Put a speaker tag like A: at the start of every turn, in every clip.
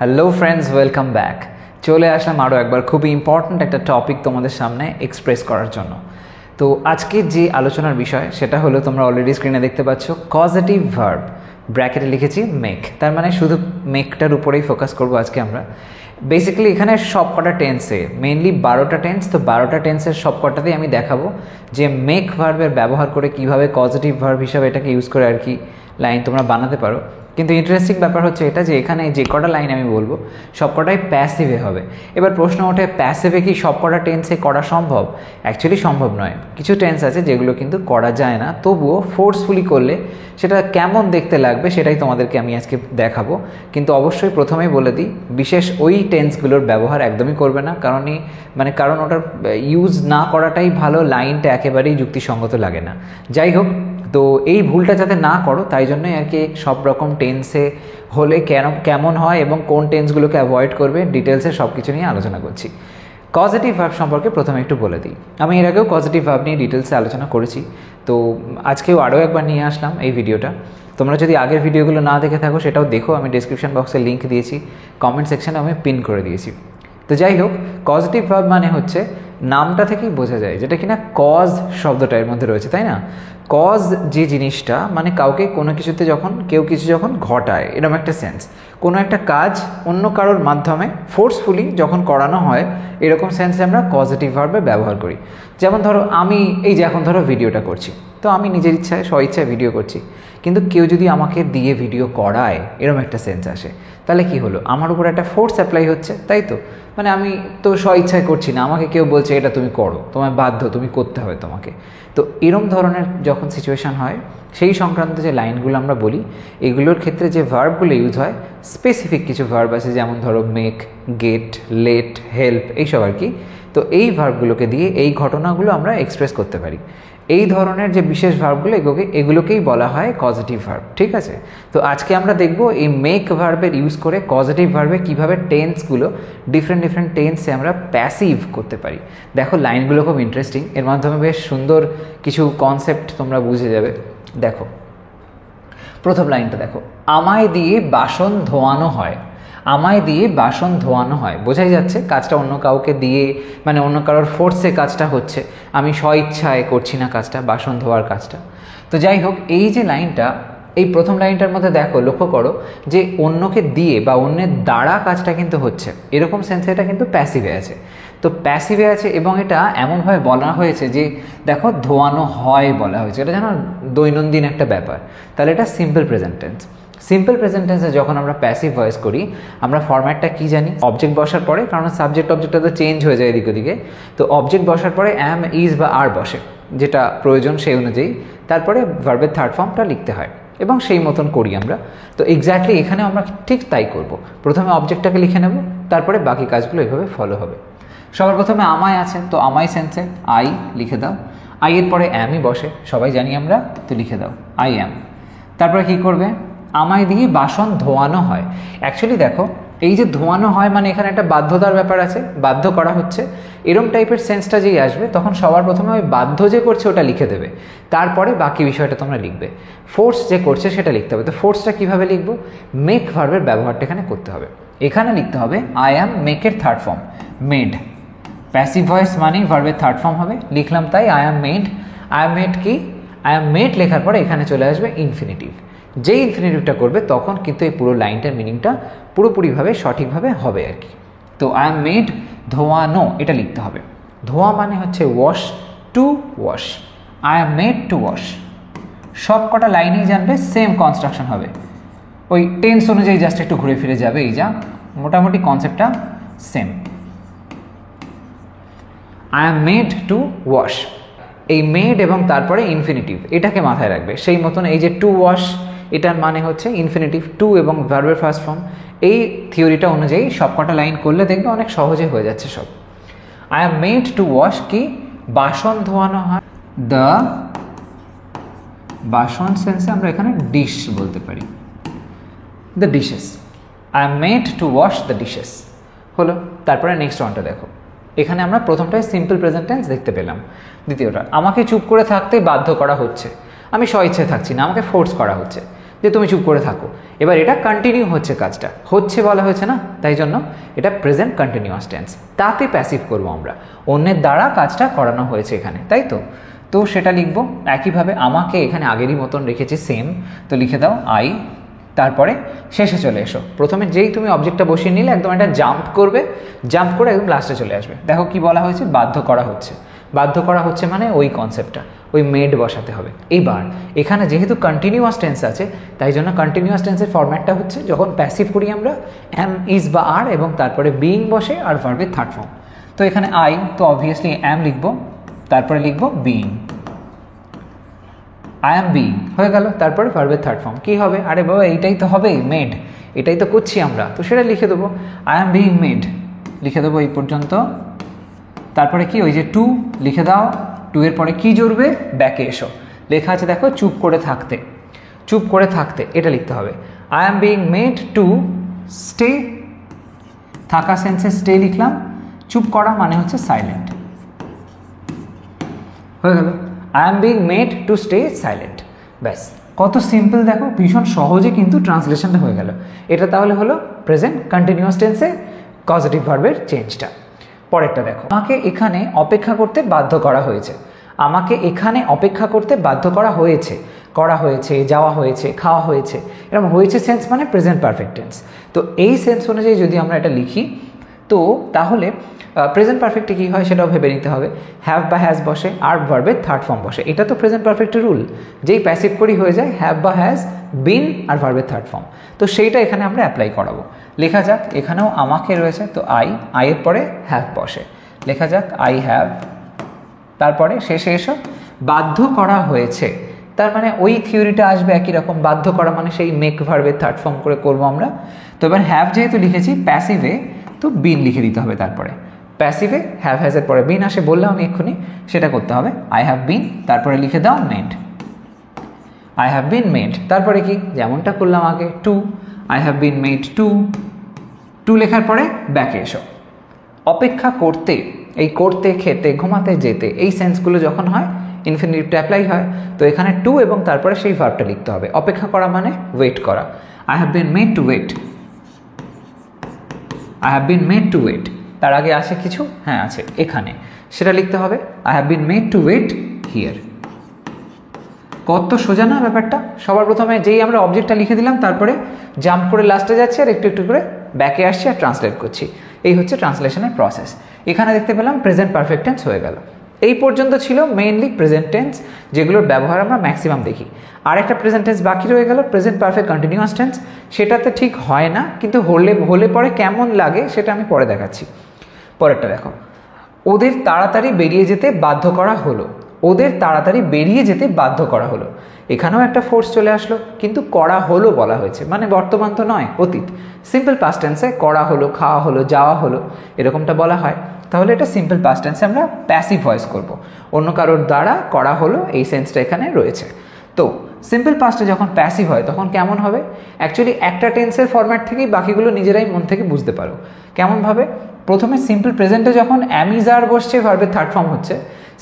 A: Hello friends, welcome back. চলে আসলাম আরও একবার খুবই ইম্পর্ট্যান্ট একটা টপিক তোমাদের সামনে এক্সপ্রেস করার জন্য। তো আজকের যে আলোচনার বিষয় সেটা হলো, তোমরা অলরেডি স্ক্রিনে দেখতে পাচ্ছ কজেটিভ ভার্ব, ব্র্যাকেটে লিখেছি মেক। তার মানে শুধু মেকটার উপরেই ফোকাস করবো আজকে আমরা। বেসিক্যালি এখানে সব কটা টেন্সে, মেনলি 12টা টেন্স, তো 12টা টেন্সের সব কটাতেই আমি দেখাবো যে মেক ভার্বের ব্যবহার করে কীভাবে পজিটিভ ভার্ব হিসাবে এটাকে ইউজ করে আর কি লাইন তোমরা বানাতে পারো। কিন্তু ইন্টারেস্টিং ব্যাপার হচ্ছে এটা যে এখানে যে কটা লাইন আমি বলবো সব কটাই প্যাসিভে হবে। এবার প্রশ্ন ওঠে, প্যাসিভে কি সব কটা টেন্সে করা সম্ভব? অ্যাকচুয়ালি সম্ভব নয়। কিছু টেন্স আছে যেগুলো কিন্তু করা যায় না, তবুও ফোর্সফুলি করলে সেটা কেমন দেখতে লাগবে সেটাই তোমাদেরকে আমি আজকে দেখাবো। কিন্তু অবশ্যই প্রথমেই বলে দিই, বিশেষ ওই টেন্সগুলোর ব্যবহার একদমই করবে না, কারণ ওটার ইউজ না করাটাই ভালো, লাইনটা একেবারেই যুক্তিসঙ্গত লাগে না। যাই হোক, তো এই ভুলটা যাতে না করো তাই জন্যই আর কি সব রকম টেন্সে হলে কেমন হয় এবং কোন টেন্সগুলোকে অ্যাভয়েড করবে ডিটেলসে সব কিছু নিয়ে আলোচনা করছি। পজিটিভ ভার্ব সম্পর্কে প্রথমে একটু বলে দিই। আমি এর আগেও পজিটিভ ভার্ব নিয়ে ডিটেলসে আলোচনা করেছি, তো আজকেও আরও একবার নিয়ে আসলাম এই ভিডিওটা। তোমরা যদি আগের ভিডিওগুলো না দেখে থাকো সেটাও দেখো, আমি ডিসক্রিপশন বক্সে লিঙ্ক দিয়েছি, কমেন্ট সেকশনে আমি পিন করে দিয়েছি। তো যাই হোক, পজিটিভ ভার্ব মানে হচ্ছে নামটা থেকেই বোঝা যায়, যেটা কিনা কজ শব্দটা এর মধ্যে রয়েছে, তাই না? কজ যে জিনিসটা মানে কাউকে কোনো কিছুতে কেউ কিছু যখন ঘটায়, এরকম একটা সেন্স। কোনো একটা কাজ অন্য কারোর মাধ্যমে ফোর্সফুলি যখন করানো হয়, এরকম সেন্সে আমরা পজিটিভ ভার্বে ব্যবহার করি। যেমন ধরো, আমি এই যে এখন ধরো ভিডিওটা করছি, তো আমি নিজের ইচ্ছায় স্বইচ্ছায় ভিডিও করছি, কিন্তু কেউ যদি আমাকে দিয়ে ভিডিও করায়, এরকম একটা সেন্স আসে, তাহলে কি হলো? আমার উপর একটা ফোর্স অ্যাপ্লাই হচ্ছে, তাই তো? মানে আমি তো স্বইচ্ছায় করছি না, আমাকে কেউ বলছে এটা তুমি করো, তোমার বাধ্য, তুমি করতে হবে তোমাকে। তো এরম ধরনের যখন সিচুয়েশান হয়, সেই সংক্রান্ত যে লাইনগুলো আমরা বলি, এগুলোর ক্ষেত্রে যে ভার্বগুলো ইউজ হয়, স্পেসিফিক কিছু ভার্ব আছে, যেমন ধরো মেক, গেট, লেট, হেল্প, এইসব আর কি। তো এই ভার্বগুলোকে দিয়ে এই ঘটনাগুলো আমরা এক্সপ্রেস করতে পারি। এই ধরনের যে বিশেষ ভার্বগুলো এগুলোকেই বলা হয় পজিটিভ ভার্ব, ঠিক আছে? তো আজকে আমরা দেখব এই মেক ভার্বের ইউজ করে পজিটিভ ভার্বে কীভাবে টেন্সগুলো ডিফারেন্ট টেন্সে আমরা প্যাসিভ করতে পারি। দেখো, লাইনগুলো খুব ইন্টারেস্টিং, এর মাধ্যমে বেশ সুন্দর কিছু কনসেপ্ট তোমরা বুঝে যাবে। দেখো, প্রথম লাইনটা দেখো, আমায় দিয়ে বাসন ধোয়ানো হয়। আমায় দিয়ে বাসন ধোয়ানো হয়, বোঝাই যাচ্ছে কাজটা অন্য কাউকে দিয়ে, মানে অন্য কারোর ফোর্সে কাজটা হচ্ছে, আমি স্বইচ্ছায় করছি না কাজটা, বাসন ধোয়ার কাজটা। তো যাই হোক, এই যে লাইনটা, এই প্রথম লাইনটার মধ্যে দেখো, লক্ষ্য করো যে অন্যকে দিয়ে বা অন্যের দ্বারা কাজটা কিন্তু হচ্ছে, এরকম সেন্সে এটা কিন্তু প্যাসিভে আছে। তো প্যাসিভে আছে এবং এটা এমনভাবে বলা হয়েছে যে দেখো, ধোয়ানো হয় বলা হয়েছে, এটা যেন দৈনন্দিন একটা ব্যাপার। তাহলে এটা simple present tense. Simple present টেন্সে যখন আমরা প্যাসিভ ভয়েস করি, আমরা ফরম্যাটটা কি জানি? অবজেক্ট বসার পরে, কারণ অবজেক্টটা তো চেঞ্জ হয়ে যায় এদিক ওদিকে, তো অবজেক্ট বসার পরে অ্যাম, ইজ বা আর বসে, যেটা প্রয়োজন সেই অনুযায়ী, তারপরে ভার্বের থার্ড ফর্মটা লিখতে হয় এবং সেই মতন করি আমরা। তো এক্স্যাক্টলি এখানে আমরা ঠিক তাই করব। প্রথমে অবজেক্টটাকে লিখে নেব, তারপরে বাকি কাজগুলো এইভাবে ফলো হবে। সবার প্রথমে আমায় আছে, তো আমায় সেন্সে আই লিখে দাও। আই এর পরে অ্যামই বসে, সবাই জানি আমরা, তো লিখে দাও আই অ্যাম। তারপরে কি করবে? আমায় দিয়ে বাসন ধোয়ানো হয়। অ্যাকচুয়ালি দেখো, এই যে ধোয়ানো হয় মানে এখানে একটা বাধ্যতার ব্যাপার আছে, বাধ্য করা হচ্ছে, এরম টাইপের সেন্সটা যেই আসবে তখন সবার প্রথমে ওই বাধ্য যে করছে ওটা লিখে দেবে, তারপরে বাকি বিষয়টা তোমরা লিখবে। ফোর্স যে করছে সেটা লিখতে হবে। তো ফোর্সটা কীভাবে লিখবো? মেক ভার্বের ব্যবহারটা এখানে করতে হবে। এখানে লিখতে হবে আই অ্যাম, মেকের third form made. Passive voice মানেই ভার্বের থার্ড ফর্ম হবে, লিখলাম তাই I am made. I am made কি? আই অ্যাম মেড লেখার পরে এখানে চলে আসবে ইনফিনিটিভ। যেই ইনফিনিটিভটা করবে তখন কিন্তু এই পুরো লাইনটার মিনিংটা পুরোপুরিভাবে সঠিকভাবে হবে আর কি। তো আই অ্যাম মেড ধোয়ানো, এটা লিখতে হবে। ধোয়া মানে হচ্ছে wash, two wash. I am made to wash. সব কটা লাইনেই জানবে সেম কনস্ট্রাকশন হবে, ওই টেন্স অনুযায়ী জাস্ট একটু ঘুরে ফিরে যাবে, এই যা মোটামুটি কনসেপ্টটা same. I am made to wash, এই মেড এবং তারপরে ইনফিনিটিভ, এটাকে মাথায় রাখবে। সেই মতন এই যে টু ওয়াশ, এটার মানে হচ্ছে ইনফিনিটিভ, টু এবং ভার্বের ফার্স্ট ফর্ম। এই থিওরিটা অনুযায়ী সব কটা লাইন করলে দেখবে অনেক সহজে হয়ে যাচ্ছে সব। I am made to wash কি? বাসন ধোয়ানো হয়। দ্য বাসন সেন্সে আমরা এখানে ডিশ বলতে পারি, the dishes. I am made to wash the dishes হলো। তারপরে নেক্সট ওয়ানটা দেখো, এখানে আমরা প্রথমটায় সিম্পল প্রেজেন্ট টেন্স দেখতে পেলাম। দ্বিতীয়টা, আমাকে চুপ করে থাকতে বাধ্য করা হচ্ছে, আমি স্বইচ্ছায় থাকছি না, আমাকে ফোর্স করা হচ্ছে। যে তুমি চুপ করে থাকো। এবার এটা কন্টিনিউ হচ্ছে, কাজটা হচ্ছে বলা হয়েছে না, তাই জন্য এটা প্রেজেন্ট কন্টিনিউয়াস টেন্স। তাতে প্যাসিভ করবো আমরা, অন্যের দ্বারা কাজটা করানো হয়েছে এখানে, তাই তো। তো সেটা লিখবো একইভাবে, আমাকে এখানে আগেরই মতন রেখেছি সেম, তো লিখে দাও আই, তারপরে শেষে চলে এসো। প্রথমে যেই তুমি অবজেক্টটা বসিয়ে নিলে একদম একটা জাম্প করবে, জাম্প করে একদম লাস্টে চলে আসবে। দেখো কি বলা হয়েছে, বাধ্য করা হচ্ছে। বাধ্য করা হচ্ছে মানে ওই কনসেপ্টটা, ওই মেড বসাতে হবে। এইবার এখানে যেহেতু কন্টিনিউয়াস টেন্স আছে, তাই জন্য কন্টিনিউয়াস টেন্সের ফরম্যাটটা হচ্ছে যখন প্যাসিভ করি আমরা অ্যাম, ইজ বা আর, এবং তারপরে বিইং বসে আর ভার্বের থার্ড ফর্ম। তো এখানে আই, তো অবভিয়াসলি অ্যাম লিখবো, তারপরে লিখবো বিইং, আই অ্যাম বিইং হয়ে গেল, তারপরে ভার্বের থার্ড ফর্ম কী হবে, আরে বাবা এইটাই তো হবে মেড, এটাই তো করছি আমরা, তো সেটা লিখে দেবো আই অ্যাম বিইং মেড, লিখে দেবো এই পর্যন্ত। তারপরে কি ওই যে টু লিখে দাও, টু এর পরে কি জুড়বে, ব্যাকে এসো, লেখা আছে দেখো চুপ করে থাকতে, চুপ করে থাকতে এটা লিখতে হবে। I am being made to stay, থাকা সেন্সে স্টে লিখলাম, চুপ করা মানে হচ্ছে সাইলেন্ট, হয়ে গেল I am being made to stay silent. ব্যাস, কত সিম্পল দেখো, ভীষণ সহজে কিন্তু ট্রান্সলেশনটা হয়ে গেল। এটা তাহলে হলো প্রেজেন্ট কন্টিনিউয়াস টেন্সে কজেটিভ ভার্বের চেঞ্জটা। পরেরটা দেখো, আমাকে এখানে অপেক্ষা করতে বাধ্য করা হয়েছে, আমাকে এখানে অপেক্ষা করতে বাধ্য করা হয়েছে, করা হয়েছে, যাওয়া হয়েছে, খাওয়া হয়েছে, এরকম হয়েছে সেন্স মানে প্রেজেন্ট পারফেক্ট টেন্স। তো এই সেন্স অনুযায়ী যদি আমরা এটা লিখি, তো তাহলে প্রেজেন্ট পারফেক্টে কী হয় সেটাও ভেবে নিতে হবে। হ্যাভ বা হ্যাজ বসে আর ভার্বের থার্ড ফর্ম বসে, এটা তো প্রেজেন্ট পারফেক্টের রুল, যেই প্যাসিভ করি হয়ে যায় হ্যাভ বা হ্যাজ, বিন আর ভার্বের থার্ড ফর্ম। তো সেইটা এখানে আমরা অ্যাপ্লাই করাবো। লেখা যাক, এখানেও আমাকে রয়েছে, তো আইয়ের পরে হ্যাভ বসে, লেখা যাক আই হ্যাভ, তারপরে শেষে এসো বাধ্য করা হয়েছে, তার মানে ওই থিওরিটা আসবে একই রকম, বাধ্য করা মানে সেই মেক ভার্বের থার্ড ফর্ম করে করবো আমরা। তো এবার হ্যাভ যেহেতু লিখেছি প্যাসিভে, তো বিন লিখে দিতে হবে, তারপরে প্যাসিভে হ্যাভ হ্যাজের পরে বিন আসে, বললাম আমি এক্ষুনি, সেটা করতে হবে। আই হ্যাভ বিন, তারপরে লিখে দাও made, I have been made, তারপরে কি যেমনটা করলাম আগে to, I have been made to, to লেখার পরে ব্যাকে এসো। অপেক্ষা করতে, এই করতে, খেতে, ঘুমাতে, যেতে, এই সেন্সগুলো যখন হয় ইনফিনিটিভটা অ্যাপ্লাই হয়, তো এখানে টু এবং তারপরে সেই ভার্বটা লিখতে হবে। অপেক্ষা করা মানে ওয়েট করা, I have been made to wait, I have been made to wait, তার আগে আসে কিছু, হ্যাঁ আছে এখানে, সেটা লিখতে হবে I have been made to wait here. কত সোজা না ব্যাপারটা। সবার প্রথমে যেই আমরা অবজেক্টটা লিখে দিলাম, তারপরে জাম্প করে লাস্টে যাচ্ছে আর একটু একটু করে ব্যাকে আসছি আর ট্রান্সলেট করছি, এই হচ্ছে ট্রান্সলেশনের প্রসেস। এখানে দেখতে পেলাম প্রেজেন্ট পারফেক্ট টেন্স হয়ে গেল। এই পর্যন্ত ছিল মেইনলি প্রেজেন্ট টেন্স, যেগুলোর ব্যবহার আমরা ম্যাক্সিমাম দেখি। আর একটা প্রেজেন্ট টেন্স বাকি রয়ে গেল, প্রেজেন্ট পারফেক্ট কন্টিনিউয়াস টেন্স। সেটাতে ঠিক হয় না, কিন্তু হলে পরে কেমন লাগে সেটা আমি পরে দেখাচ্ছি। পরেরটা দেখো, ওদের তাড়াতাড়ি বেরিয়ে যেতে বাধ্য করা হলো, ওদের তাড়াতাড়ি বেরিয়ে যেতে বাধ্য করা হলো। এখানেও একটা ফোর্স চলে আসলো, কিন্তু করা হলো বলা হয়েছে, মানে বর্তমান তো নয়, অতীত। সিম্পল পাস্ট টেন্সে করা হলো, খাওয়া হলো, যাওয়া হলো, এরকমটা বলা হয়। তাহলে এটা সিম্পল পাস্ট টেন্সে আমরা প্যাসিভ ভয়েস করব, অন্য কারোর দ্বারা করা হলো, এই সেন্সটা এখানে রয়েছে। তো সিম্পল পাস্টে যখন প্যাসিভ হয় তখন কেমন হবে, অ্যাকচুয়ালি একটা টেন্সের ফরম্যাট থেকেই বাকিগুলো নিজেরাই মন থেকে বুঝতে পারো কেমনভাবে। প্রথমে সিম্পল প্রেজেন্টে যখন অ্যামিজার বসছে, ভার্বের থার্ড ফর্ম হচ্ছে,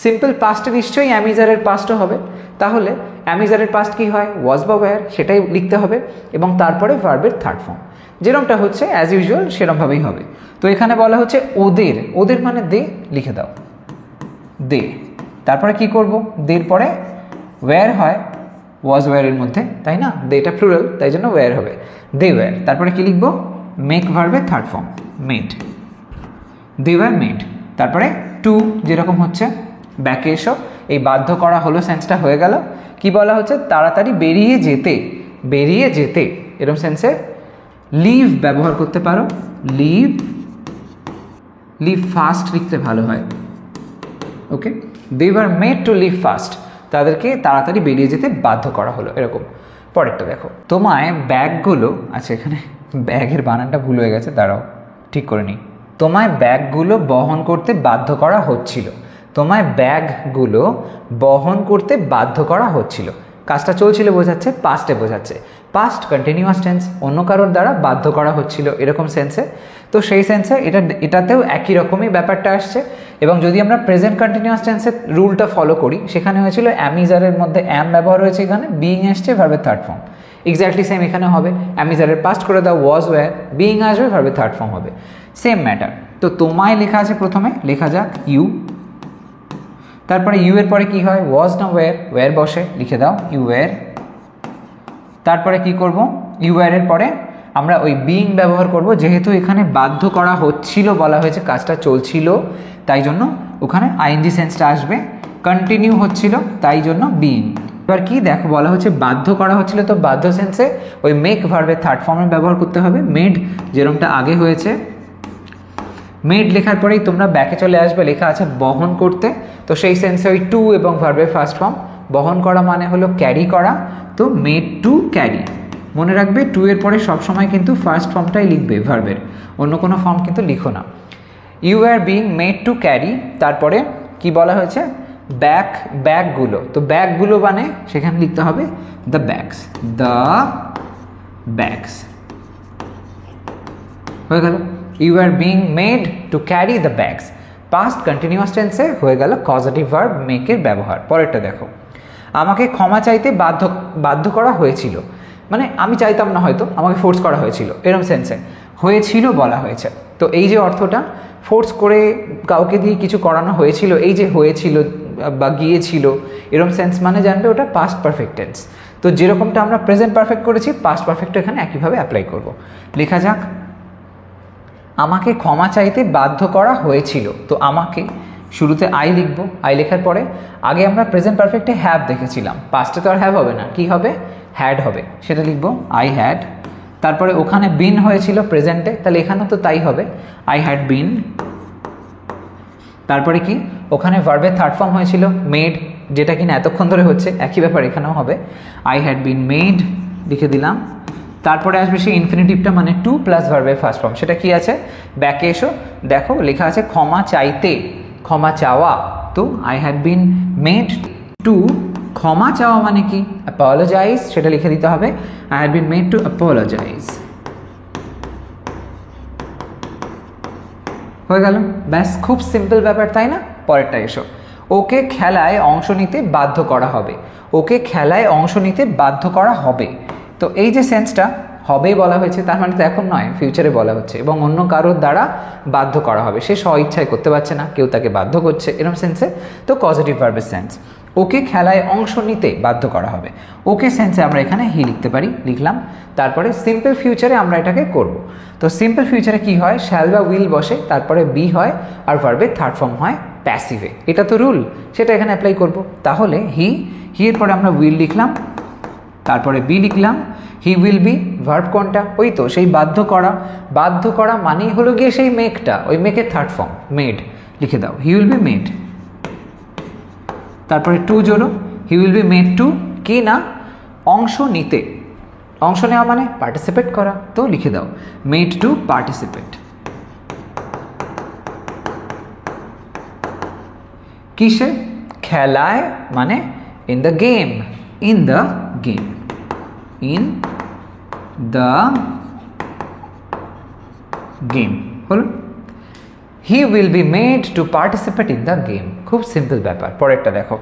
A: সিম্পল পাস্টে নিশ্চয়ই অ্যামিজারের পাস্টও হবে। তাহলে অ্যামিজারের পাস্ট কী হয়, ওয়াজ বা ওয়্যার, সেটাই লিখতে হবে, এবং তারপরে ভার্বের থার্ড ফর্ম যেরকমটা হচ্ছে অ্যাজ ইউজুয়াল সেরকমভাবেই হবে। তো এখানে বলা হচ্ছে ওদের, ওদের মানে দে, লিখে দাও দে। তারপরে কি করব, দের পরে ওয়্যার হয় ওয়াজ ওয়্যারের মধ্যে, তাই না, দেটা প্লুরাল, তাই জন্য ওয়্যার হবে, দে ওয়্যার। তারপরে কি লিখবো, মেক ভার্বের third form made, they were made. তারপরে টু যেরকম হচ্ছে, ব্যাকে এসো, এই বাধ্য করা হলো সেন্সটা হয়ে গেল। কি বলা হচ্ছে, তাড়াতাড়ি বেরিয়ে যেতে, বেরিয়ে যেতে, এরকম সেন্সে লিভ ব্যবহার করতে পারো, লিভ, লিভ ফাস্ট লিখতে ভালো হয়, okay. They were made to leave fast, তাদেরকে তাড়াতাড়ি বেরিয়ে যেতে বাধ্য করা হলো, এরকম। পরেরটা দেখো, তোমায় ব্যাগগুলো, আচ্ছা এখানে ব্যাগের বানানটা ভুল হয়ে গেছে, দাঁড়াও ঠিক করে নিই। তোমায় ব্যাগগুলো বহন করতে বাধ্য করা হচ্ছিল, তোমায় ব্যাগগুলো বহন করতে বাধ্য করা হচ্ছিল, কাজটা চলছিল বোঝাচ্ছে, পাস্টে বোঝাচ্ছে। পাস্ট কন্টিনিউয়াস টেন্স, অন্য কারোর দ্বারা বাধ্য করা হচ্ছিল এরকম সেন্সে। তো সেই সেন্সে এটাতেও একই রকমই ব্যাপারটা আসছে। এবং যদি আমরা প্রেজেন্ট কন্টিনিউয়াস টেন্সের রুলটা ফলো করি, সেখানে হয়েছিল অ্যামিজারের মধ্যে অ্যাম ব্যবহার হয়েছে, এখানে বিইং আসছে ভার্বের থার্ড ফর্ম। এক্স্যাক্টলি সেম এখানে হবে, অ্যামিজারের পাস্ট করে দাও ওয়াজ ওয়্যার, বিইং আসবে ভার্বের থার্ড ফর্ম হবে, সেম ম্যাটার। তো তোমায় লেখা আছে প্রথমে, লেখা যাক ইউ, তারপরে ইউ এর পরে কি হয়, ওয়াজ না ওয়্যার, ওয়্যার বসে, লিখে দাও ইউ ওয়্যার। তারপরে কি করব, ইউ ওয়্যার এর পরে আমরা ওই বিইং ব্যবহার করব, যেহেতু এখানে বাধ্য করা হচ্ছিল বলা হয়েছে, কাজটা চলছিল, তাই জন্য ওখানে আইএনজি সেন্সটা আসবে। কন্টিনিউ হচ্ছিল তাই জন্য বিইং। এবার কি দেখো, বলা হচ্ছে বাধ্য করা হচ্ছিল, তো বাধ্য সেন্সে ওই মেক ভার্বের থার্ড ফর্মে ব্যবহার করতে হবে, মেড যেরকমটা আগে হয়েছে। মেড লেখার পরেই তোমরা ব্যাকে চলে আসবে, লেখা আছে বহন করতে, তো সেই সেন্সে ওই টু এবং ভার্বের ফার্স্ট ফর্ম। বহন করা মানে হলো ক্যারি করা, তো মেড টু ক্যারি। মনে রাখবে টু এর পরে সবসময় কিন্তু ফার্স্ট ফর্মটাই লিখবে ভার্বের, অন্য কোনো ফর্ম কিন্তু লিখো না। You are being made to carry, তারপরে কি বলা হয়েছে, ব্যাগগুলো, তো ব্যাগগুলো মানে সেখানে লিখতে হবে দ্য ব্যাগস, হয়ে গেল। You are being made to carry the bags, past continuous টেন্সে হয়ে গেল কজেটিভ ভার্ব মেকের ব্যবহার। পরেরটা দেখো, আমাকে ক্ষমা চাইতে বাধ্য করা হয়েছিল, মানে আমি চাইতাম না, হয়তো আমাকে ফোর্স করা হয়েছিল, এরকম সেন্সে হয়েছিল বলা হয়েছে। তো এই যে অর্থটা, ফোর্স করে কাউকে দিয়ে কিছু করানো হয়েছিল, এই যে হয়েছিল বা গিয়েছিল, এরকম সেন্স মানে জানবে ওটা পাস্ট পারফেক্ট টেন্স। তো যেরকমটা আমরা প্রেজেন্ট পারফেক্ট করেছি, পাস্ট পারফেক্ট এখানে একইভাবে অ্যাপ্লাই করব। লেখা যাক আমাকে ক্ষমা চাইতে বাধ্য করা হয়েছিল, তো আমাকে শুরুতে আই লিখবো, আই লেখার পরে আগে আমরা প্রেজেন্ট পারফেক্টে হ্যাভ দেখেছিলাম, পাস্টে তো আর হ্যাভ হবে না, কি হবে, হ্যাড হবে, সেটা লিখবো আই হ্যাড। তারপরে ওখানে বিন হয়েছিল প্রেজেন্টে, তাহলে এখানেও তো তাই হবে, আই হ্যাড বিন। তারপরে কি, ওখানে ভার্বের থার্ড ফর্ম হয়েছিল মেড, যেটা কিনা এতক্ষণ ধরে হচ্ছে, একই ব্যাপার এখানেও হবে, আই হ্যাড বিন মেড লিখে দিলাম। তারপরে আসবে সেই ইনফিনিটিভটা, মানে টু প্লাস ভার্বের ফার্স্ট ফর্ম, সেটা কি আছে, ব্যাকে এসো, দেখো লেখা আছে ক্ষমা চাইতে, ক্ষমা চাওয়া, তো I had been made to, ক্ষমা চাওয়া মানে কি, অ্যাপোলোজাইজ, সেটা লিখে দিতে হবে I had been made to apologise. হয়ে গেল, ব্যাস, খুব সিম্পল ব্যাপার, তাই না? পরেরটা এসো, ওকে খেলায় অংশ নিতে বাধ্য করা হবে, ওকে খেলায় অংশ নিতে বাধ্য করা হবে। তো এই যে সেন্সটা হবে বলা হয়েছে, তার মানে তো এখন নয়, ফিউচারে বলা হচ্ছে, এবং অন্য কারোর দ্বারা বাধ্য করা হবে, সে স্ব ইচ্ছায় করতে পারছে না, কেউ তাকে বাধ্য করছে, এরকম সেন্সে, তো পজিটিভ ভার্বের সেন্স। ওকে খেলায় অংশ নিতে বাধ্য করা হবে, ওকে সেন্সে আমরা এখানে হি লিখতে পারি, লিখলাম। তারপরে সিম্পল ফিউচারে আমরা এটাকে করব। তো সিম্পল ফিউচারে কি হয়, শ্যাল বা উইল বসে, তারপরে বি হয়, আর ভার্বের থার্ড ফর্ম হয় প্যাসিভে, এটা তো রুল, সেটা এখানে অ্যাপ্লাই করব। তাহলে হি এর পরে আমরা উইল লিখলাম, তারপরে বি লিখলাম, হি উইল বি, ভার্ব কোনটা, ওই তো সেই বাধ্য করা মানেই হলো গিয়ে সেই মেকটা, ওই মেকের থার্ড ফর্ম মেড, লিখে দাও হি উইল বি মেড। তারপরে টু জোড়ো, he will be made to কি না, অংশ নিতে, অংশ নেওয়া মানে পার্টিসিপেট করা, তো লিখে দাও মেড টু পার্টিসিপেট। কিসে, খেলায়, মানে in the game, in the game, in the game হলো। He will be made to participate in the game, খুব সিম্পল ব্যাপার। পরেরটা দেখো,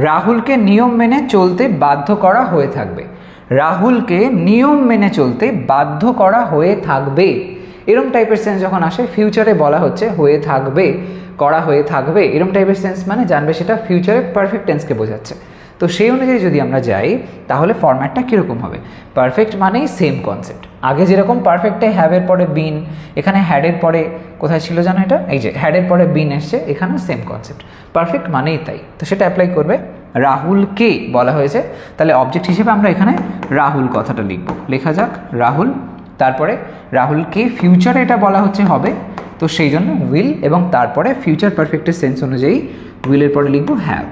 A: রাহুলকে নিয়ম মেনে চলতে বাধ্য করা হয়ে থাকবে, রাহুলকে নিয়ম মেনে চলতে বাধ্য করা হয়ে থাকবে, এরম টাইপের সেন্স যখন আসে, ফিউচারে বলা হচ্ছে হয়ে থাকবে, করা হয়ে থাকবে, এরম টাইপের সেন্স মানে জানবে সেটা ফিউচারে পারফেক্ট টেন্সকে বোঝাচ্ছে। তো সেই অনুযায়ী যদি আমরা যাই, তাহলে ফরম্যাটটা কীরকম হবে, পারফেক্ট মানেই সেম কনসেপ্ট, আগে যেরকম পারফেক্টে হ্যাভের পরে বিন, এখানে হ্যাডের পরে কোথায় ছিল জানো এটা, এই যে হ্যাডের পরে বিন এসছে, এখানেও সেম কনসেপ্ট, পারফেক্ট মানেই তাই। তো সেটা অ্যাপ্লাই করবে। রাহুলকে বলা হয়েছে, তাহলে অবজেক্ট হিসেবে আমরা এখানে রাহুল কথাটা লিখব, লেখা যাক রাহুল। তারপরে রাহুলকে ফিউচারে এটা বলা হচ্ছে হবে, তো সেই জন্য উইল, এবং তারপরে ফিউচার পারফেক্টের সেন্স অনুযায়ী উইলের পরে লিখবো হ্যাভ,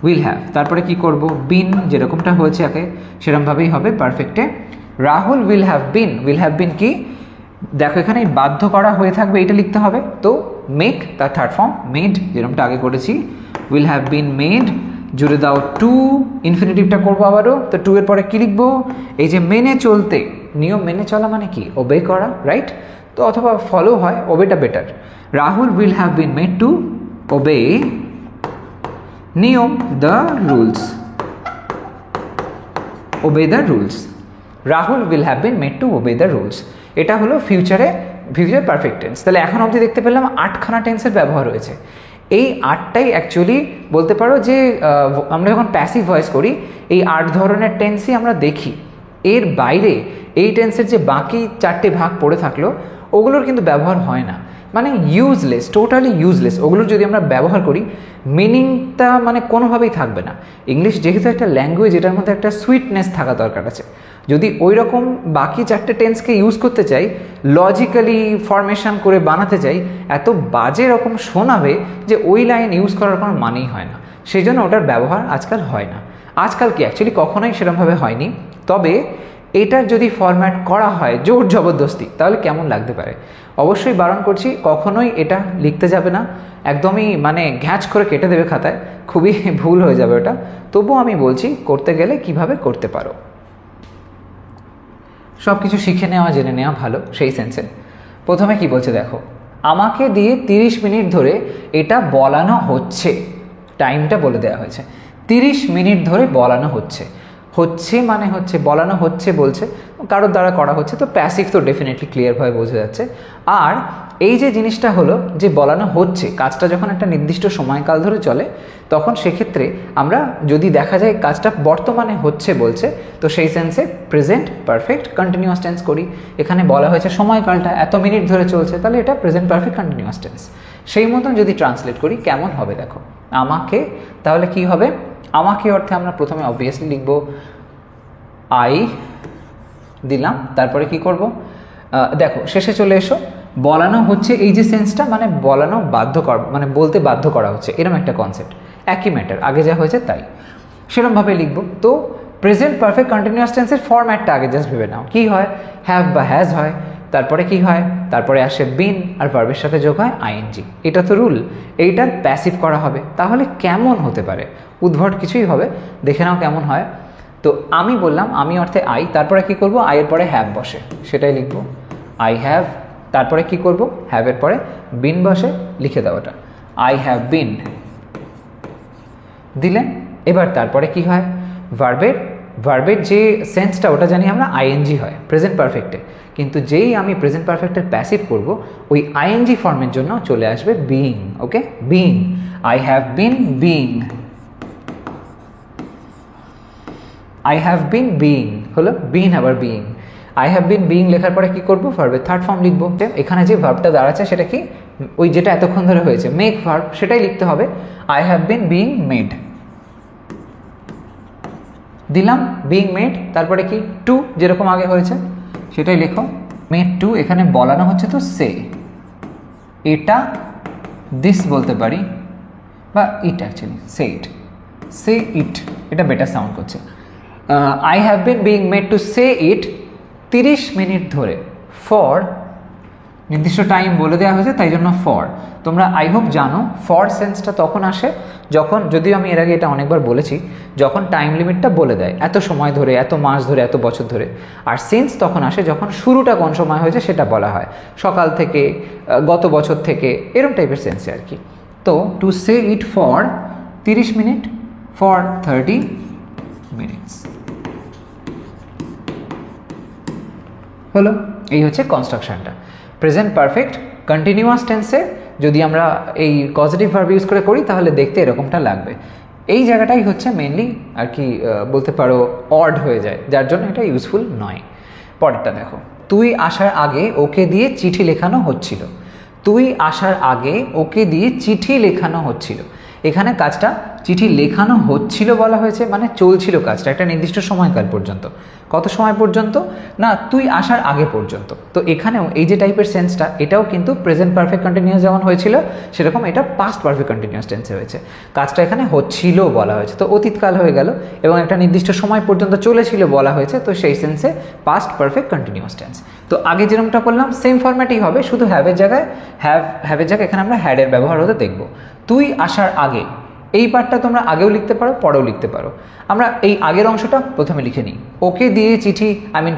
A: উইল হ্যাভ। তারপরে কি করব, বিন যেরকমটা হয়েছে আগে সেরকমভাবেই হবে পারফেক্টে, রাহুল উইল হ্যাভ বিন কি, দেখো এখানে বাধ্য করা হয়ে থাকবে, এটা লিখতে হবে, তো মেক তার থার্ড ফর্ম মেড, যেরকমটা আগে করেছি, উইল হ্যাভ বিন মেড জুড়ে দাও টু, ইনফিনিটিভটা করবো আবারও, তো টু এর পরে কী লিখবো, এই যে মেনে চলতে, নিয়ম মেনে চলা মানে কি, ওবে করা, রাইট? তো অথবা ফলো হয়, ওবেটা better. Rahul will have been made to obey নিয়ম the rules, obey the rules. Rahul will have been made to obey the rules, এটা হলো ফিউচার পারফেক্ট টেন্স। তাহলে এখন অবধি দেখতে পেলাম 8খানা টেন্সের ব্যবহার হয়েছে। এই 8টাই অ্যাকচুয়ালি বলতে পারো যে আমরা যখন প্যাসিভ ভয়েস করি এই 8 ধরনের টেন্সই আমরা দেখি। এর বাইরে এই টেন্সের যে বাকি 4টে ভাগ পড়ে থাকলো ওগুলোর কিন্তু ব্যবহার হয় না, মানে ইউজলেস, টোটালি ইউজলেস। ওগুলোর যদি আমরা ব্যবহার করি মিনিংটা মানে কোনোভাবেই থাকবে না। ইংলিশ যেহেতু একটা ল্যাঙ্গুয়েজ, এটার মধ্যে একটা সুইটনেস থাকা দরকার আছে। যদি ওই রকম বাকি 4টে টেন্সকে ইউজ করতে চাই, লজিক্যালি ফরমেশন করে বানাতে চাই, এত বাজে রকম শোনাবে যে ওই লাইন ইউজ করার কোনো মানেই হয় না। সেই জন্য ওটার ব্যবহার আজকাল হয় না। আজকাল কি অ্যাকচুয়ালি কখনোই সেরকমভাবে হয়নি। তবে এটার যদি ফরম্যাট করা হয় জোর জবরদস্তি, তাহলে কেমন লাগতে পারে। অবশ্যই বারণ করছি, কখনোই এটা লিখতে যাবে না, একদমই মানে ঘ্যাঁচ করে কেটে দেবে খাতায়, খুবই ভুল হয়ে যাবে ওটা। তবুও আমি বলছি করতে গেলে কিভাবে করতে পারো। সব কিছু শিখে নেওয়া, জেনে নেওয়া ভালো সেই সেন্সে। প্রথমে কি বলছে দেখো, আমাকে দিয়ে 30 মিনিট ধরে এটা বলানো হচ্ছে, টাইমটা বলে দেওয়া হয়েছে, 30 মিনিট ধরে বলানো হচ্ছে। হচ্ছে মানে হচ্ছে, বলানো হচ্ছে বলছে, কারোর দ্বারা করা হচ্ছে, তো প্যাসিভ তো ডেফিনেটলি ক্লিয়ারভাবে বোঝা যাচ্ছে। আর এই যে জিনিসটা হলো যে বলানো হচ্ছে, কাজটা যখন একটা নির্দিষ্ট সময়কাল ধরে চলে তখন সেক্ষেত্রে আমরা যদি দেখা যায় কাজটা বর্তমানে হচ্ছে বলছে, তো সেই সেন্সে প্রেজেন্ট পারফেক্ট কন্টিনিউয়াস টেন্স করি। এখানে বলা হয়েছে সময়কালটা এত মিনিট ধরে চলছে, তাহলে এটা প্রেজেন্ট পারফেক্ট কন্টিনিউয়াস টেন্স। সেই মতন যদি ট্রান্সলেট করি কেমন হবে দেখো, আমাকে, তাহলে কি হবে, আমাকে অর্থে আমরা প্রথমে অবভিয়াসলি লিখব আই দিলাম, তারপরে কি করব, দেখো শেষে চলে এসো, বলানো হচ্ছে এই যে সেন্সটা মানে বলানো বাধ্য করা, মানে বলতে বাধ্য করা হচ্ছে, এরকম একটা কনসেপ্ট, একই ম্যাটার, আগে যা হয়েছে তাই, সেরকমভাবে লিখব। তো প্রেজেন্ট পারফেক্ট কন্টিনিউয়াস টেন্সের ফরম্যাটটা আগে জাস্ট ভেবে নাও, কী হয়, হ্যাভ বা হ্যাজ হয়, তারপরে কি হয়, তারপরে আসে বিন, আর ভার্বের সাথে যোগ হয় আইএনজি। এটা তো রুল, এইটার প্যাসিভ করা হবে। তাহলে কেমন হতে পারে, উদ্ভট কিছুই হবে, দেখে নাও কেমন হয়। তো আমি বললাম আমি অর্থে আই, তারপরে কি করব, আইয়ের পরে হ্যাভ বসে, সেটাই লিখব, আই হ্যাভ, তারপরে কি করব, হ্যাভের পরে বিন বসে, লিখে দেওয়াটা আই হ্যাভ বিন দিলেন। এবার তারপরে কি হয়, ভার্বের যে সেন্সটা ওটা জানি আমরা আইএনজি হয় প্রেজেন্ট পারফেক্টে, কিন্তু যেই আমি প্রেজেন্ট পারফেক্টের প্যাসিভ করব ওই আইএনজি ফর্মের জন্য চলে আসবে being. Okay, being, I have been being, I have been being হলো বিন, আবার being. I have been being লেখার পরে কি করব, ভার্বের থার্ড ফর্ম লিখবো। এখানে যে ভার্বটা দাঁড়াচ্ছে সেটা কি, ওই যেটা এতক্ষণ ধরে হয়েছে মেক ভার্ব, সেটাই লিখতে হবে, I have been being made দিলাম, বিইং মেড, তারপরে কি টু, যেরকম আগে হয়েছে সেটাই লেখো, মেড টু। এখানে বলানো হচ্ছে তো সে, এটা দিস বলতে পারি, বা ইট, অ্যাকচুয়ালি সে ইট, এটা বেটার সাউন্ড করছে। I have been being made to say it 30 minute ধরে, ফর নির্দিষ্ট টাইম বলে দেওয়া হয়েছে তাই জন্য ফর। তোমরা আই হোপ জানো ফর সেন্সটা তখন আসে যখন, যদিও আমি এর আগে এটা অনেকবার বলেছি, যখন টাইম লিমিটটা বলে দেয় এত সময় ধরে, এত মাস ধরে, এত বছর ধরে। আর সেন্স তখন আসে যখন শুরুটা কোন সময় হয়েছে সেটা বলা হয়, সকাল থেকে, গত বছর থেকে, এরকম টাইপের সেন্সে আর কি। তো to say it for 30 minute, for 30 minutes হলো। এই হচ্ছে কনস্ট্রাকশনটা। প্রেজেন্ট পারফেক্ট কন্টিনিউয়াস টেন্সে যদি আমরা এই পজিটিভ ভার্ব ইউজ করে করি তাহলে দেখতে এরকমটা লাগবে। এই জায়গাটাই হচ্ছে মেনলি আর কি বলতে পারো অড হয়ে যায়, যার জন্য এটা ইউজফুল নয়। পরেরটা দেখো, তুই আসার আগে ওকে দিয়ে চিঠি লেখানো হচ্ছিল, তুই আসার আগে ওকে দিয়ে চিঠি লেখানো হচ্ছিল। এখানে কাজটা চিঠি লেখানো হচ্ছিল বলা হয়েছে, মানে চলছিল কাজটা একটা নির্দিষ্ট সময়কাল পর্যন্ত। কত সময় পর্যন্ত না, তুই আসার আগে পর্যন্ত। তো এখানেও এই যে টাইপের সেন্সটা, এটাও কিন্তু প্রেজেন্ট পারফেক্ট কন্টিনিউয়াস যেমন হয়েছিল সেরকম এটা পাস্ট পারফেক্ট কন্টিনিউয়াস টেন্সে হয়েছে। কাজটা এখানে হচ্ছিল বলা হয়েছে, তো অতীতকাল হয়ে গেল, এবং একটা নির্দিষ্ট সময় পর্যন্ত চলেছিল বলা হয়েছে, তো সেই সেন্সে পাস্ট পারফেক্ট কন্টিনিউয়াস টেন্স। তো আগে যেরকমটা করলাম সেম ফরম্যাটেই হবে, শুধু হ্যাভের জায়গায় এখানে আমরা হ্যাডের ব্যবহার হতে দেখব। তুই আসার আগে, এই পার্টটা তোমরা আগেও লিখতে পারো, পরেও লিখতে পারো। আমরা এই আগের অংশটা প্রথমে লিখে নিই। ওকে দিয়ে চিঠি,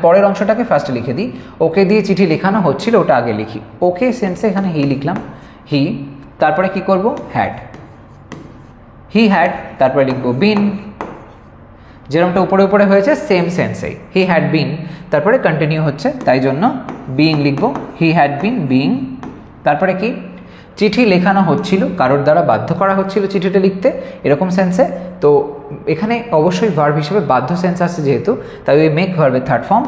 A: পরের অংশটাকে ফার্স্টে লিখে দিই। ওকে দিয়ে চিঠি লেখানো হচ্ছিল, ওটা আগে লিখি। ওকে সেন্সে এখানে হি লিখলাম, হি, তারপরে কি করব, হ্যাড, হি হ্যাড, তারপরে লিখবো বিন, যেরকমটা উপরে উপরে হয়েছে সেম সেন্সে, হি হ্যাড বিন, তারপরে কন্টিনিউ হচ্ছে তাই জন্য বিইং লিখবো, হি হ্যাড বিন বিইং। তারপরে কি, চিঠি লেখানো হচ্ছিল, কারোর দ্বারা বাধ্য করা হচ্ছিল চিঠিটা লিখতে, এরকম সেন্সে। তো এখানে অবশ্যই ভার্ব হিসেবে বাধ্য সেন্স আসছে যেহেতু, তাই ওই মেক ভার্বের থার্ড ফর্ম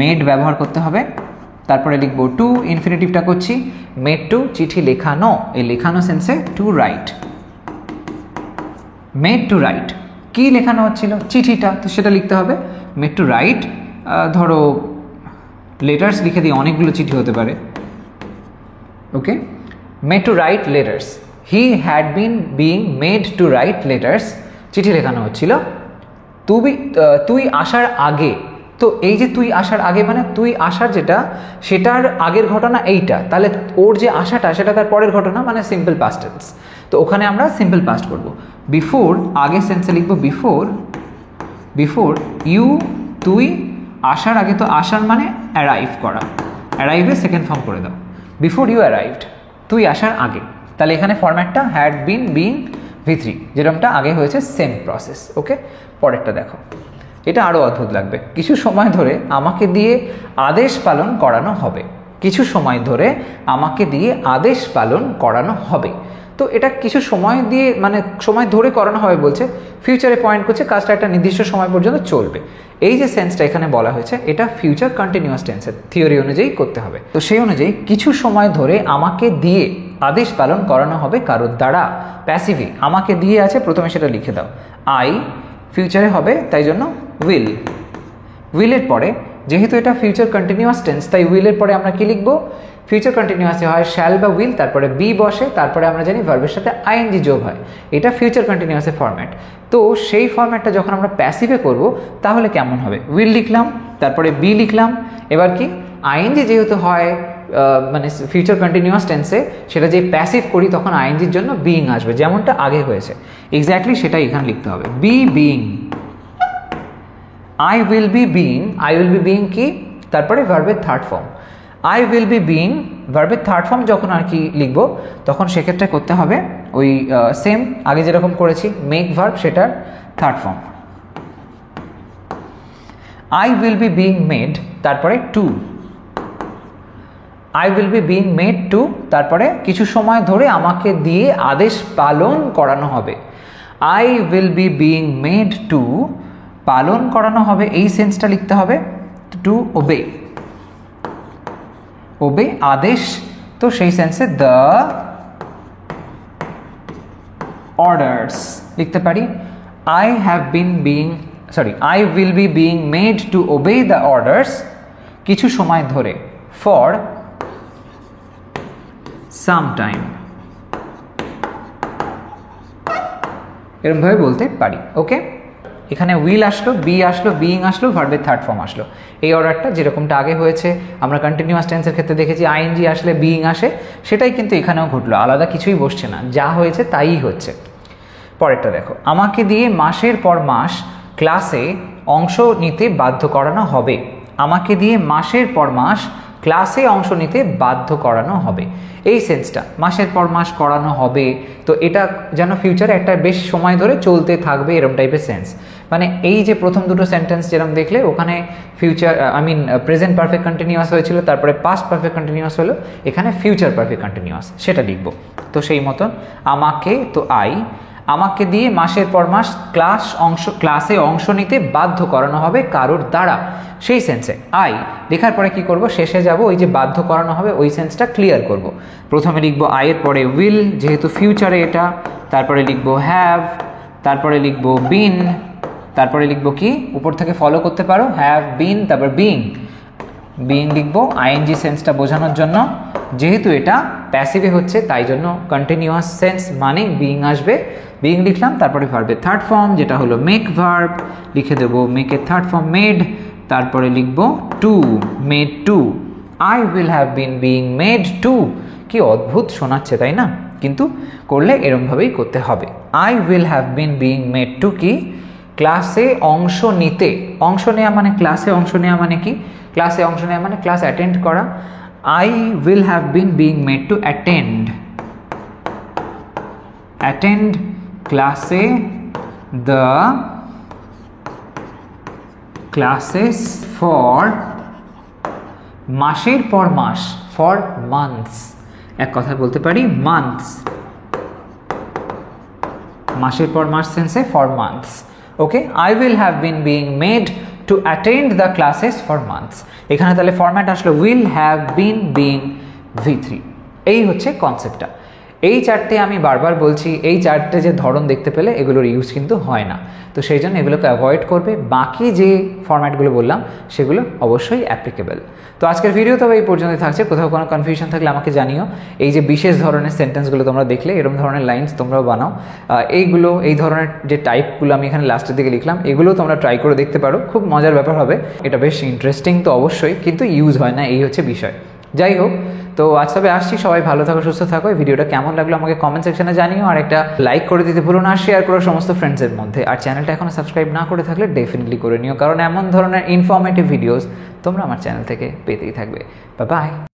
A: মেড ব্যবহার করতে হবে। তারপরে লিখবো টু, ইনফিনিটিভটা করছি, মেড টু, চিঠি লেখানো, এই লেখানো সেন্সে to write, made to write. কি লেখানো হচ্ছিল, চিঠিটা, তো সেটা লিখতে হবে মেড টু রাইট। ধরো লেটার্স লিখে দিই, অনেকগুলো চিঠি হতে পারে। Okay, made to write letters, he had been being made to write letters, চিঠি লেখানো হচ্ছিল। তুই আসার আগে, তো এই যে তুই আসার আগে মানে তুই আসার যেটা, সেটার আগের ঘটনা এইটা, তাহলে ওর যে আসাটা সেটা তার পরের ঘটনা, মানে সিম্পল পাস্ট টেন্স। তো ওখানে আমরা সিম্পল পাস্ট করব। বিফোর, আগে সেন্সে লিখবো বিফোর ইউ, তুই আসার আগে, তো আসার মানে অ্যারাইভ করা, অ্যারাইভে সেকেন্ড ফর্ম করে দাও, বিফোর ইউ অ্যারাইভড, তুই আসার আগে। তাহলে এখানে ফরম্যাটটা হ্যাড বিন বিইং V3, যেরকমটা আগে হয়েছে সেম প্রসেস। ওকে, পরেরটা দেখো, এটা আরও অদ্ভুত লাগবে। কিছু সময় ধরে আমাকে দিয়ে আদেশ পালন করানো হবে, কিছু সময় ধরে আমাকে দিয়ে আদেশ পালন করানো হবে। তো এটা কিছু সময় দিয়ে, মানে সময় ধরে করানো হবে বলছে, ফিউচারে পয়েন্ট করছে, কাজটা একটা নির্দিষ্ট সময় পর্যন্ত চলবে। এই যে সেন্সটা এখানে বলা হয়েছে, এটা ফিউচার কন্টিনিউয়াস টেন্সের থিওরি অনুযায়ী করতে হবে। তো সেই অনুযায়ী কিছু সময় ধরে আমাকে দিয়ে আদেশ পালন করানো হবে কারোর দ্বারা, প্যাসিভে আমাকে দিয়ে আছে, প্রথমে সেটা লিখে দাও। আই, ফিউচারে হবে তাই জন্য উইল, উইলের পরে যেহেতু এটা ফিউচার কন্টিনিউয়াস টেন্স, তাই উইলের পরে আমরা কি লিখবো, ফিউচার কন্টিনিউয়াসে হয় শ্যাল বা উইল, তারপরে বি বসে, তারপরে আমরা জানি ভার্বের সাথে আইএনজি যোগ হয়, এটা ফিউচার কন্টিনিউয়াসের ফরম্যাট। তো সেই ফরম্যাটটা যখন আমরা প্যাসিভে করব তাহলে কেমন হবে, উইল লিখলাম, তারপরে বি লিখলাম, এবার কি আইএনজি যেহেতু হয় মানে ফিউচার কন্টিনিউয়াস টেন্সে, সেটা যে প্যাসিভ করি তখন আইএনজির জন্য বিইং আসবে, যেমনটা আগে হয়েছে এক্স্যাক্টলি সেটাই এখানে লিখতে হবে, be being. I will be being কি, তারপরে ভার্বের third form, I will be being, ভার্বের থার্ড ফর্ম যখন আর কি লিখবো তখন সেক্ষেত্রে করতে হবে ওই সেম আগে যেরকম করেছি, মেক ভার্ব সেটার third form. I will be being made, তারপরে to, I will be being made to, তারপরে কিছু সময় ধরে আমাকে দিয়ে আদেশ পালন করানো হবে, I will be being made two, পালন করানো হবে, এই সেন্সটা লিখতে হবে, টু ওবে, ওবে আদেশ, তো সেই সেন্সে দ্য অর্ডার্স লিখতে পারি। I will be being made to obey the orders, কিছু সময় ধরে, ফর সাম টাইম, এরকমভাবে বলতে পারি। ওকে, এখানে উইল আসলো, বি আসলো, বিইং আসলো, ভার্বের থার্ড ফর্ম আসলো, এই অর্ডারটা যেরকমটা আগে হয়েছে আমরা কন্টিনিউয়াস টেন্সের ক্ষেত্রে দেখেছি, আইএনজি আসলে বিইং আসে, সেটাই কিন্তু এখানেও ঘটলো, আলাদা কিছুই বসছে না, যা হয়েছে তাই হচ্ছে। পরেরটা দেখো, আমাকে দিয়ে মাসের পর মাস ক্লাসে অংশ নিতে বাধ্য করানো হবে, আমাকে দিয়ে মাসের পর মাস ক্লাসে অংশ নিতে বাধ্য করানো হবে, এই সেন্সটা মাসের পর মাস করানো হবে, তো এটা যেন ফিউচারে একটা বেশ সময় ধরে চলতে থাকবে এরকম টাইপের সেন্স। মানে এই যে প্রথম দুটো সেন্টেন্স যেরকম দেখলে ওখানে ফিউচার প্রেজেন্ট পারফেক্ট কন্টিনিউয়াস হয়েছিল, তারপরে পাস্ট পারফেক্ট কন্টিনিউয়াস হলো, এখানে ফিউচার পারফেক্ট কন্টিনিউয়াস সেটা লিখবো। তো সেই মতন আমাকে, তো আই, আমাকে দিয়ে মাসের পর মাস ক্লাসে অংশ নিতে বাধ্য করানো হবে কারোর দ্বারা, সেই সেন্সে আই লেখার পরে কি করব, শেষে যাব ওই যে বাধ্য করানো হবে ওই সেন্সটা ক্লিয়ার করব। প্রথমে লিখব আইয়ের পরে উইল, যেহেতু ফিউচারে এটা, তারপরে লিখব হ্যাভ, তারপরে লিখব বিন, তারপরে লিখব কি, উপর থেকে ফলো করতে পারো, হ্যাভ বিন, তারপর বিইং লিখবো আইএনজি সেন্সটা বোঝানোর জন্য, যেহেতু এটা প্যাসিভে হচ্ছে তাই জন্য কন্টিনিউয়াস সেন্স মানে বিইং আসবে, বিইং লিখলাম, তারপরে ভার্বের থার্ড ফর্ম যেটা হলো মেক ভার্ব, লিখে দেবো মেকের থার্ড ফর্ম মেড, তারপরে লিখবো to, made to, I will have been being made to. কি অদ্ভুত শোনাচ্ছে তাই না, কিন্তু করলে এরমভাবেই করতে হবে। I will have been being made to কি, ক্লাসে অংশ নিতে, অংশ নেওয়া মানে ক্লাসে অংশ নেওয়া মানে কি, ক্লাসে অংশ নেওয়া মানে ক্লাস অ্যাটেন্ড করা। I will have been being made to attend ক্লাসে the classes for মাসের পর মাস, for months, এক কথা বলতে পারি months, মাসের পর মাস সেন্সে for months। Okay, I will have been being made to attend the classes for months। এখানে তাহলে ফরম্যাট আসলো will have been being V3। এই হচ্ছে কনসেপ্টটা। এই চারটে আমি বারবার বলছি, এই চারটে যে ধরন দেখতে পেলে এগুলোর ইউজ কিন্তু হয় না, তো সেই জন্য এগুলোকে অ্যাভয়েড করবে। বাকি যে ফরম্যাটগুলো বললাম সেগুলো অবশ্যই অ্যাপ্লিকেবল। তো আজকের ভিডিও তবে এই পর্যন্তই থাকছে। কোথাও কোনো কনফিউশন থাকলে আমাকে জানিও। এই যে বিশেষ ধরনের সেন্টেন্সগুলো তোমরা দেখলে, এরকম ধরনের লাইন্স তোমরাও বানাও। এই ধরনের যে টাইপগুলো আমি এখানে লাস্টের দিকে লিখলাম, এগুলো তোমরা ট্রাই করে দেখতে পারো, খুব মজার ব্যাপার হবে। এটা বেশ ইন্টারেস্টিং তো অবশ্যই, কিন্তু ইউজ হয় না, এই হচ্ছে বিষয়। যাই হোক, তো আজ তবে আসছি। সবাই ভালো থাকো, সুস্থ থাকো। এই ভিডিওটা কেমন লাগলো আমাকে কমেন্ট সেকশনে জানিও, আর একটা লাইক করে দিতে ভুলো না, শেয়ার করো সমস্ত ফ্রেন্ডসের মধ্যে। আর চ্যানেলটা এখনো সাবস্ক্রাইব না করে থাকলে ডেফিনেটলি করে নিও, কারণ এমন ধরনের ইনফরমেটিভ ভিডিওস তোমরা আমার চ্যানেল থেকে পেতেই থাকবে। Bye bye.